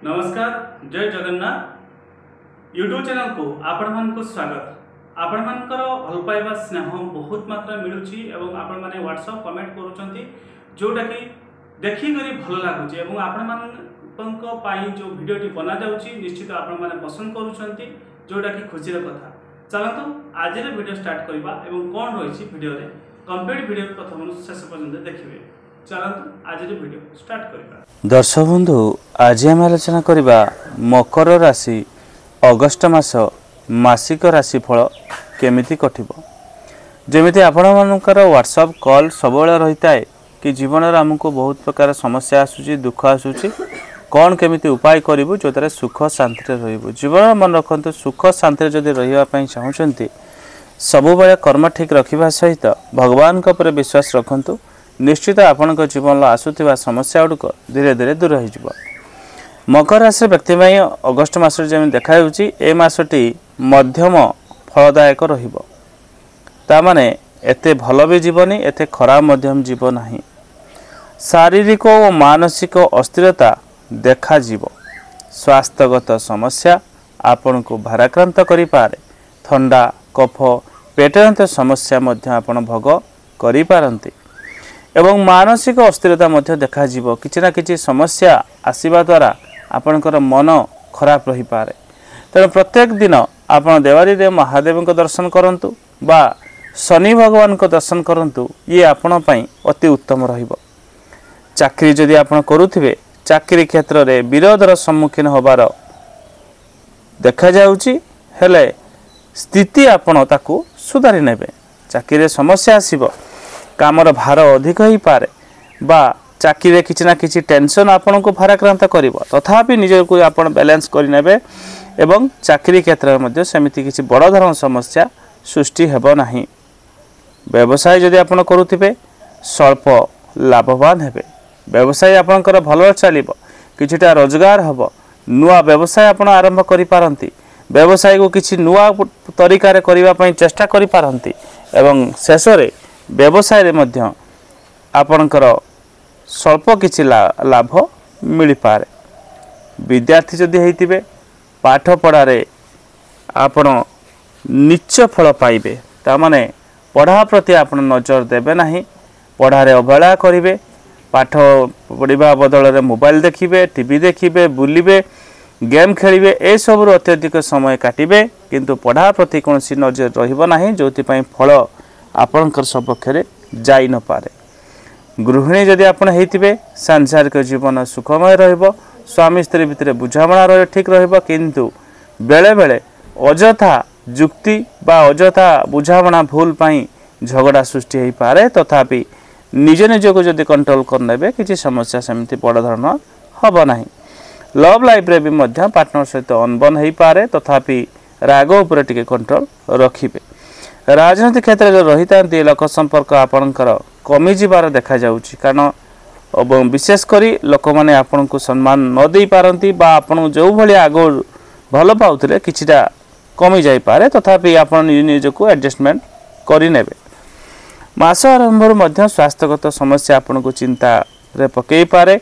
नमस्कार जय Jagannath YouTube channel को आपण मानक स्वागत। आपण मानकर भल पाइबा स्नेह बहुत मात्रा मिलुची एवं आपण माने व्हाट्सएप कमेंट करूचंती जोटा कि देखि करी भल लागुची एवं आपण मानक पाई जो वीडियोटी बना जाउची निश्चित आपण माने पसंद करूचंती जोटा कि खुशी रे कथा। चलंतु आज रे वीडियो स्टार्ट करबा एवं कोन रहिची वीडियो रे कंप्लीट वीडियो प्रथम शेष पर्यंत देखिबे। चलंतु आज रे वीडियो स्टार्ट करबा। दर्शक बंधु आज आम आलोचना करबा मकर राशि अगस्ट मास मासिक राशिफल केमिति कटिबो। जेमिति आपण मानकर व्हाट्सएप कॉल सब रही है कि जीवन में आमको बहुत प्रकार समस्या आसूची दुख आसूची कौन केमिति उपाय करूँ जो सुख शांति रही जीवन मन रखु सुख शांति जदि रही चाहूँगी सबु कर्म ठीक रखा सहित भगवान पर विश्वास रखु निश्चित आपण जीवन आसुवा समस्या गुड़िक धीरे धीरे दूर हो। मकर राशि व्यक्ति अगस्ट मास जमी देखा ए मासटी मध्यम फलदायक रमाने एते भल भी जीवनी एते खराब मध्यम जीव नहीं। शारीरिक और मानसिक अस्थिरता देखा स्वास्थ्यगत समस्या आपण को भाराक्रांत करि पारे। थंडा कफ पेटजनित समस्या मध्य आपण भोग करि पारंती एवं मानसिक अस्थिरता मध्य देखा किछि ना किछि समस्या आसीबा द्वारा आपणकर मन खराब रही पारे। तेणु प्रत्येक दिन आपण देवारी देव महादेव को दर्शन करंतु बा शनि भगवान को दर्शन करंतु ये आपण पई अति उत्तम रहिबो। चाकरी जदि आपण करूथिबे चाकरी क्षेत्र में विरोधर सम्मुखीन होबार देखा जाउची हेले स्थिति आपण ताकू सुधारी नेबे। चाकरी समस्या आसीबो कामर भार अधिक ही पारे बा चाकरी किछि ना किछि टेंशन आपण को भाराक्रांत करिवो तथापि निज को आपण बैलेंस करि नेबे एवं चाकरी क्षेत्र में सेमिति किछि बड़ धरण समस्या सृष्टि हेबो नाही। व्यवसाय जदि आपण करूथिबे स्वल्प लाभवान हेबे। व्यवसाय आपणकर भल चलिबो किछिटा रोजगार हबो। नुआ व्यवसाय आपण आरंभ करि पारंती व्यवसाय को किछि नुआ तरीका रे करिवा पई चेष्टा करि पारंती एवं शेष रे व्यवसाय रे मध्य आपणकर स्वल्प किछि लाभ मिल पारे। विद्यार्थी जदि हेतिबे पाठ पढ़ारे आपण निच्च फल पाइबे ता माने पढ़ा प्रति आपण नजर देबे नाही। पढ़ारे अवहेला करिवे पाठ पढ़ा बदल में मोबाइल देखिए टीवी देखिए बुलिबे गेम खेलिए ए सब अत्यधिक समय काटिबे किंतु पढ़ा प्रति कौन नजर रहिबो नाही जो फल आपणकर सपक्ष जाई न पारे। गृहिणी जदि आपण हेतिबे सांसारिक जीवन सुखमय रहिबो। स्वामी स्त्री भितर बुझामणा ठीक रहिबो किंतु बेले बेले अजथा जुक्ति बा अजथा बुझामणा भूल पाई झगड़ा सृष्टि हो पारे। तथापि निज निज को जदि कंट्रोल करने किसी समस्या सेमती बड़ धरण हम ना। लव लाइफ रे भी मध्य पार्टनर सहित अनबन हो पारे तथापि राग उपर टिके कंट्रोल रखिबे। राजनीतिक क्षेत्र में रही था लोक संपर्क आपणकर कमी जीवार देखा जाउची कारण विशेषकर लोक मैंने आपण को सम्मान न दे पारती आपन जो भाई आग भल पाउथिले किछिटा कमी जाई पारे तथापि आपण निज निज को एडजस्टमेंट करिने। मास आरंभ मध्य स्वास्थ्यगत समस्या आपन को चिंता रे पकई पारे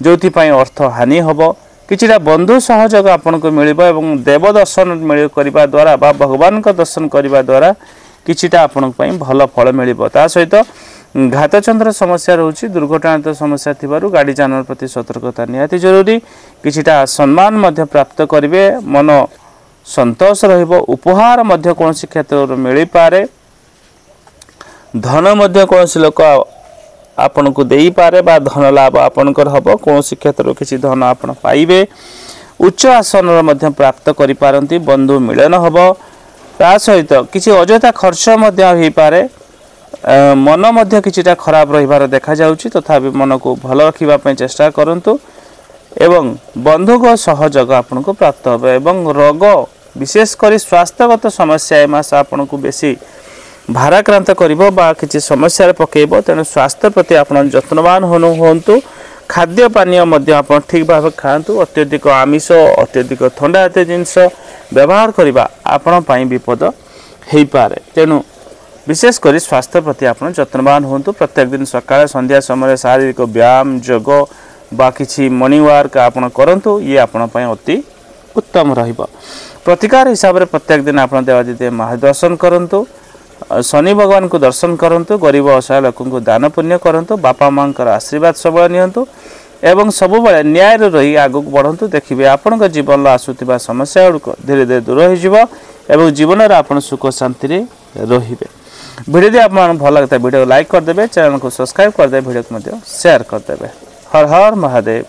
जो अर्थ हानि होबो। किछिटा बंधु सहयोग आपन को मिलिबो एवं देव दर्शन मिल करिबा द्वारा बा भगवान का दर्शन करिबा द्वारा किछिटा आपन पई भल फल मिलिबो। ता सहित घातचंद्र समस्या रहउची दुर्घटना समस्या थिबारु गाड़ी जानवर प्रति सतर्कता निहाती जरूरी। किछिटा सम्मान मध्य प्राप्त करिवे मन संतोष रहिबो। उपहार मध्य कोनसी क्षेत्र मिल पारे। धन मध्य कौन लोक आपन को दे पारे बा धन लाभ आपणकर हम कौन क्षेत्र किसी धन आपन पाइबे। उच्च आसन मध्य प्राप्त करि पारंती बंधु मिलन हम ता सहित किसी अजथा खर्च मध्य हो पारे। मन मध्य किछिटा खराब रहिबार देखा जाउची तथापि मन को भल रखिबा पय चेष्टा करंतु एवं बंधु को सहयोग आपन को प्राप्त होबे एवं रोग विशेषकर स्वास्थ्यगत समस्या ए मास आपन को बेसी भाराक्रांत करिबो बा किछि समस्या पकेइबो। तेणु स्वास्थ्य प्रति आपण जत्नवान होंतु। खाद्य पानीय मध्य आपण ठीक भाव खातु। अत्यधिक आमिष अत्यधिक ठंडा जातीय जिनस व्यवहार करिबा आपण पई विपद हेई पारे। तेणु विशेषकर स्वास्थ्य प्रति आपण जत्नवान होंतु। प्रत्येक दिन सकाळ संध्या समय शारीरिक व्यायाम योग बा किसी मनी वर्क आपण करंतु ये आपण पय अति उत्तम रहिबो। प्रतिकार हिसाब रे प्रत्येक दिन आपण देवादिदेव महादर्शन करंतु, शनि भगवान को दर्शन करंतु, गरीब असहाय लोक को दान पुण्य करंतु, बापा मां कर आशीर्वाद सब नियंतु एवं सब बेले न्याय रही आगु बढ़ंतु। देखिए आपण जीवन आसुवा समस्या गुड़िक धीरे धीरे दूर हो जीवन में आप सुख शांति रे। वीडियो आप भल लगता है वीडियो लाइक करदे, चैनल को सब्सक्राइब करदे, वीडियो को शेयर करदे। हर हर महादेव।